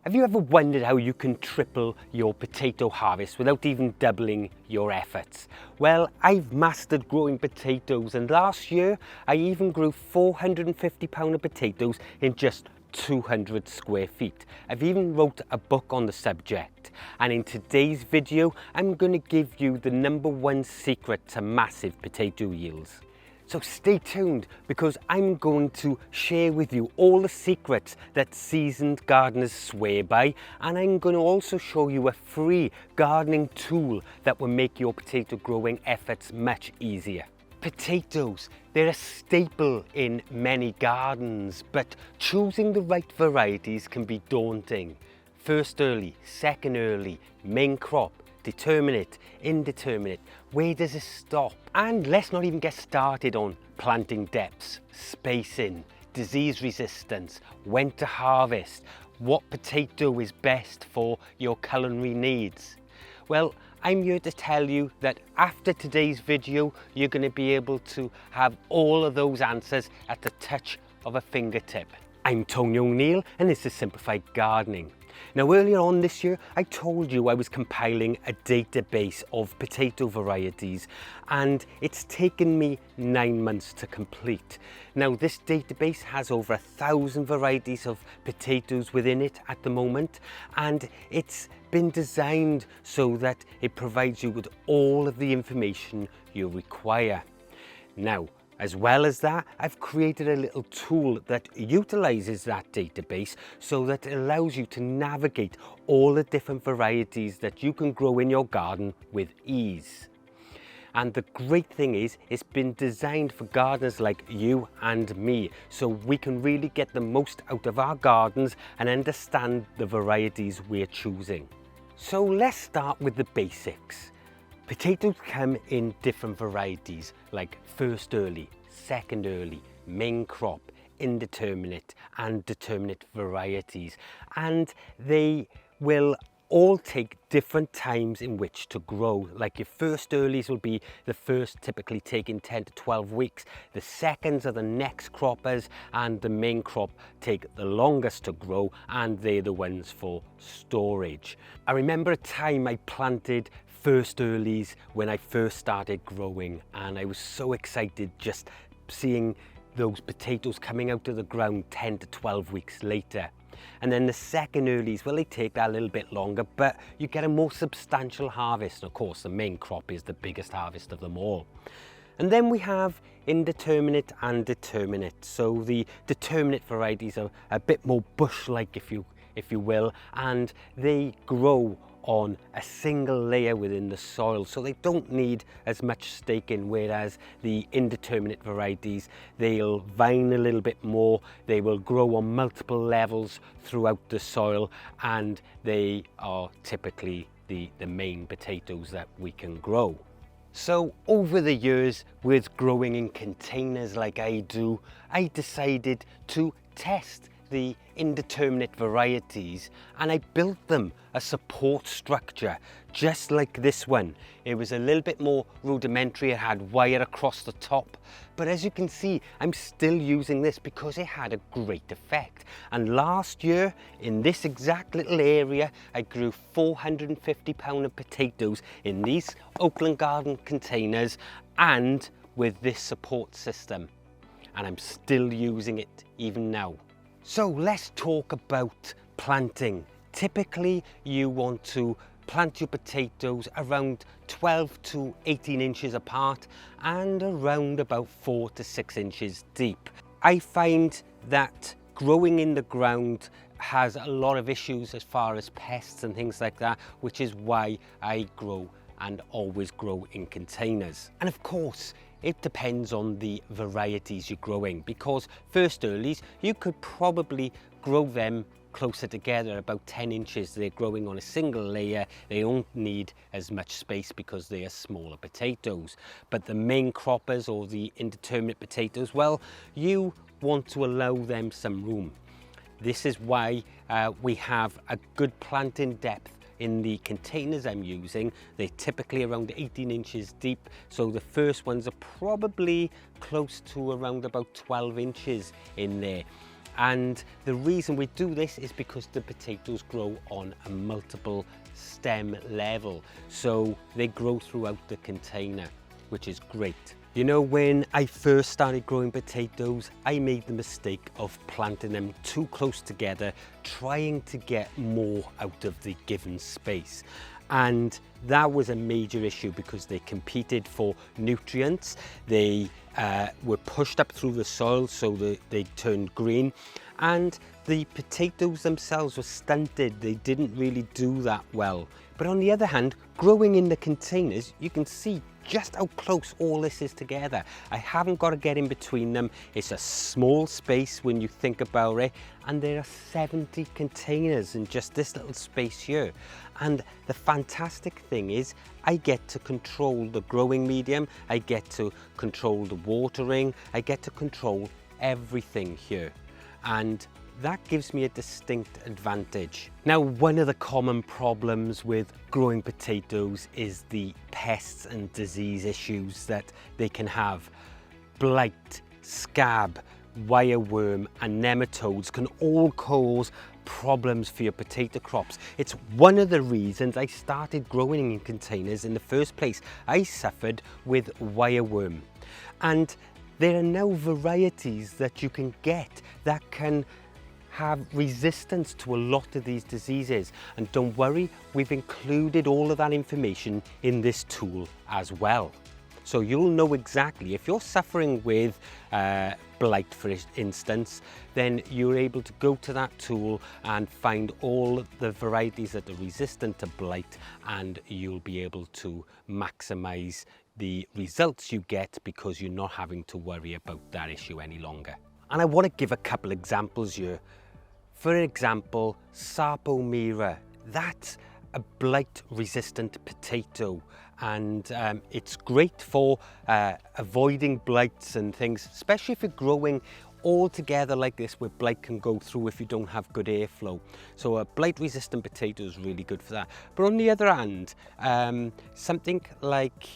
Have you ever wondered how you can triple your potato harvest without even doubling your efforts? Well, I've mastered growing potatoes, and last year I even grew 450 pound of potatoes in just 200 square feet. I've even wrote a book on the subject, and in today's video I'm going to give you the #1 secret to massive potato yields. So stay tuned, because I'm going to share with you all the secrets that seasoned gardeners swear by, and I'm going to also show you a free gardening tool that will make your potato growing efforts much easier. Potatoes, they're a staple in many gardens, but choosing the right varieties can be daunting. First early, second early, main crop, determinate, indeterminate, where does it stop? And let's not even get started on planting depths, spacing, disease resistance, when to harvest, what potato is best for your culinary needs. Well, I'm here to tell you that after today's video, you're going to be able to have all of those answers at the touch of a fingertip. I'm Tony O'Neill, and this is Simplified Gardening. Now, earlier on this year, I told you I was compiling a database of potato varieties, and it's taken me 9 months to complete. Now, this database has over 1,000 varieties of potatoes within it at the moment, and it's been designed so that it provides you with all of the information you require. Now, as well as that, I've created a little tool that utilizes that database so that it allows you to navigate all the different varieties that you can grow in your garden with ease. And the great thing is, it's been designed for gardeners like you and me, so we can really get the most out of our gardens and understand the varieties we're choosing. So let's start with the basics. Potatoes come in different varieties like first early, second early, main crop, indeterminate and determinate varieties, and they will all take different times in which to grow. Like your first earlies will be the first, typically taking 10 to 12 weeks. The seconds are the next croppers, and the main crop take the longest to grow, and they're the ones for storage. I remember a time I planted first earlies when I first started growing, and I was so excited just seeing those potatoes coming out of the ground 10 to 12 weeks later. And then the second earlies, well, they take that a little bit longer, but you get a more substantial harvest. Of course, the main crop is the biggest harvest of them all. And then we have indeterminate and determinate. So the determinate varieties are a bit more bush-like, if you will, and they grow on a single layer within the soil, so they don't need as much staking, whereas the indeterminate varieties, they'll vine a little bit more, they will grow on multiple levels throughout the soil, and they are typically the main potatoes that we can grow. So over the years, with growing in containers like I do, I decided to test the indeterminate varieties, and I built them a support structure just like this one. It was a little bit more rudimentary, it had wire across the top, but as you can see, I'm still using this because it had a great effect. And last year, in this exact little area, I grew 450 pound of potatoes in these Oakland Garden containers and with this support system, and I'm still using it even now. So let's talk about planting. Typically, you want to plant your potatoes around 12 to 18 inches apart and around about 4 to 6 inches deep. I find that growing in the ground has a lot of issues as far as pests and things like that, which is why I grow and always grow in containers. And of course, it depends on the varieties you're growing, because first earlies, you could probably grow them closer together, about 10 inches. They're growing on a single layer. They don't need as much space because they are smaller potatoes. But the main croppers or the indeterminate potatoes, well, you want to allow them some room. This is why we have a good planting depth in the containers I'm using. They're typically around 18 inches deep, so the first ones are probably close to around about 12 inches in there. And the reason we do this is because the potatoes grow on a multiple stem level. So they grow throughout the container, which is great. You know, when I first started growing potatoes, I made the mistake of planting them too close together, trying to get more out of the given space. And that was a major issue because they competed for nutrients. They were pushed up through the soil so they turned green. And the potatoes themselves were stunted. They didn't really do that well. But on the other hand, growing in the containers, you can see just how close all this is together. I haven't got to get in between them. It's a small space when you think about it, and there are 70 containers in just this little space here. And the fantastic thing is I get to control the growing medium, I get to control the watering, I get to control everything here. And that gives me a distinct advantage. Now, one of the common problems with growing potatoes is the pests and disease issues that they can have. Blight, scab, wireworm and nematodes can all cause problems for your potato crops. It's one of the reasons I started growing in containers in the first place. I suffered with wireworm, and there are now varieties that you can get that can have resistance to a lot of these diseases. And don't worry, we've included all of that information in this tool as well. So you'll know exactly, if you're suffering with blight, for instance, then you're able to go to that tool and find all the varieties that are resistant to blight, and you'll be able to maximize the results you get because you're not having to worry about that issue any longer. And I want to give a couple examples here. For example, Sapomira, that's a blight-resistant potato, and it's great for avoiding blights and things, especially if you're growing all together like this where blight can go through if you don't have good airflow. So a blight-resistant potato is really good for that. But on the other hand, something like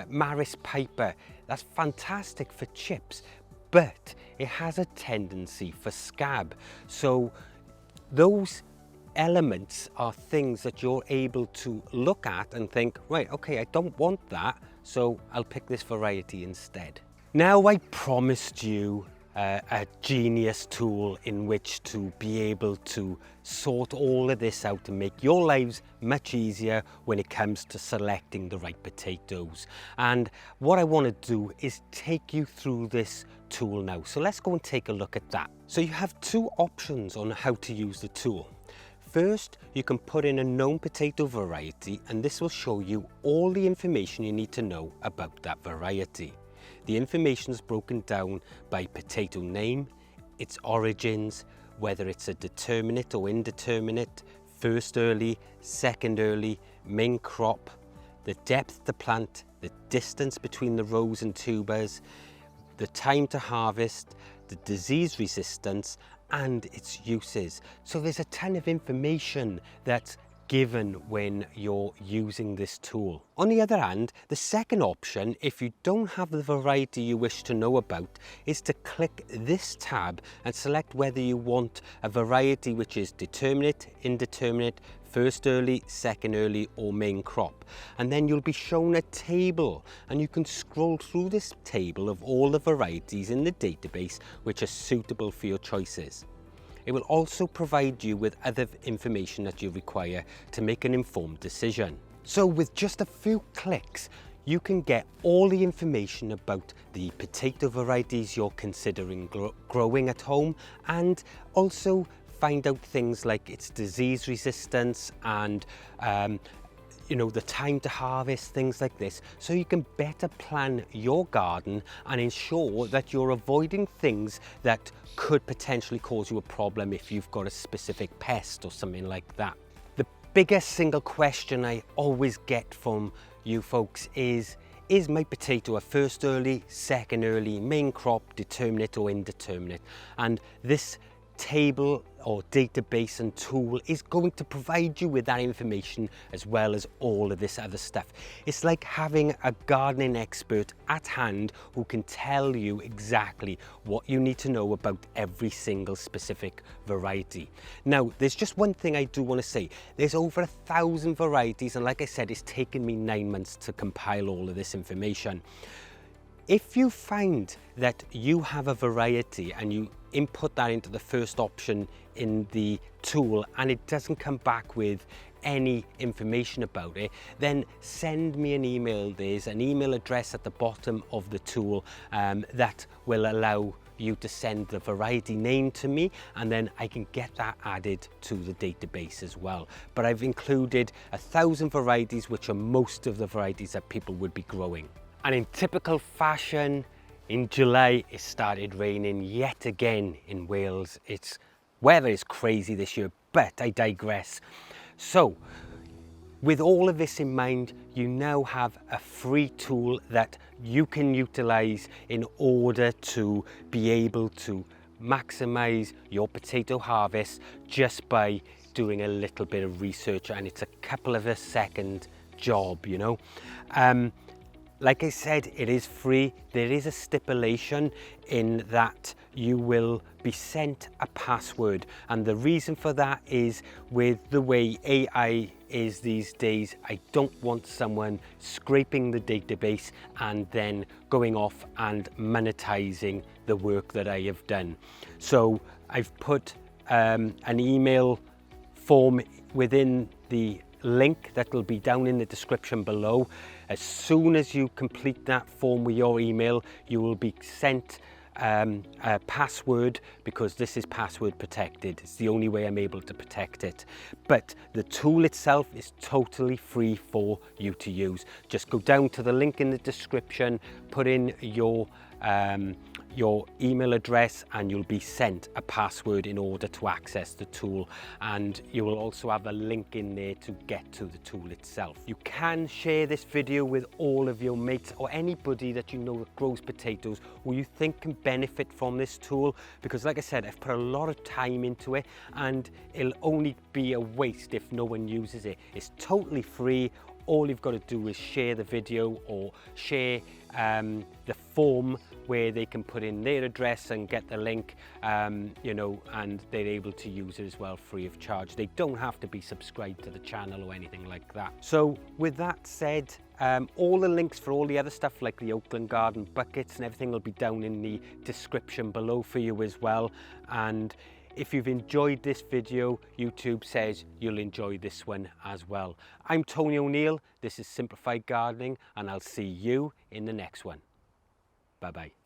Maris piper, that's fantastic for chips, but it has a tendency for scab. So those elements are things that you're able to look at and think, right, okay, I don't want that, so I'll pick this variety instead. Now, I promised you a genius tool in which to be able to sort all of this out and make your lives much easier when it comes to selecting the right potatoes. And what I want to do is take you through this tool now. So let's go and take a look at that. So you have two options on how to use the tool. First, you can put in a known potato variety, and this will show you all the information you need to know about that variety. The information is broken down by potato name, its origins, whether it's a determinate or indeterminate, first early, second early, main crop, the depth of the plant, the distance between the rows and tubers, the time to harvest, the disease resistance, and its uses. So there's a ton of information that's given when you're using this tool. On the other hand, the second option, if you don't have the variety you wish to know about, is to click this tab and select whether you want a variety which is determinate, indeterminate, first early, second early, or main crop. And then you'll be shown a table, and you can scroll through this table of all the varieties in the database which are suitable for your choices. It will also provide you with other information that you require to make an informed decision. So with just a few clicks, you can get all the information about the potato varieties you're considering growing at home, and also find out things like its disease resistance and you know, the time to harvest, things like this, so you can better plan your garden and ensure that you're avoiding things that could potentially cause you a problem if you've got a specific pest or something like that. The biggest single question I always get from you folks is my potato a first early, second early, main crop, determinate or indeterminate? And this table or database and tool is going to provide you with that information as well as all of this other stuff. It's like having a gardening expert at hand who can tell you exactly what you need to know about every single specific variety. Now, there's just one thing I do want to say. There's over 1,000 varieties, and like I said, it's taken me 9 months to compile all of this information. If you find that you have a variety and you input that into the first option in the tool and it doesn't come back with any information about it, then send me an email. There's an email address at the bottom of the tool that will allow you to send the variety name to me, and then I can get that added to the database as well. But I've included 1,000 varieties, which are most of the varieties that people would be growing. And in typical fashion, in July, it started raining yet again in Wales. Weather is crazy this year, but I digress. So, with all of this in mind, you now have a free tool that you can utilize in order to be able to maximize your potato harvest just by doing a little bit of research, and it's a couple of a second job, you know. Like I said, it is free. There is a stipulation in that you will be sent a password. And the reason for that is, with the way AI is these days, I don't want someone scraping the database and then going off and monetizing the work that I have done. So I've put an email form within the link that will be down in the description below. As soon as you complete that form with your email, you will be sent a password, because this is password protected. It's the only way I'm able to protect it. But the tool itself is totally free for you to use. Just go down to the link in the description, put in your email address, and you'll be sent a password in order to access the tool. And you will also have a link in there to get to the tool itself. You can share this video with all of your mates or anybody that you know that grows potatoes who you think can benefit from this tool, because like I said, I've put a lot of time into it and it'll only be a waste if no one uses it. It's totally free. All you've got to do is share the video or share the form where they can put in their address and get the link, you know, and they're able to use it as well free of charge. They don't have to be subscribed to the channel or anything like that. So with that said, all the links for all the other stuff like the Oakland Garden buckets and everything will be down in the description below for you as well. And if you've enjoyed this video, YouTube says you'll enjoy this one as well. I'm Tony O'Neill, this is Simplified Gardening, and I'll see you in the next one. Bye-bye.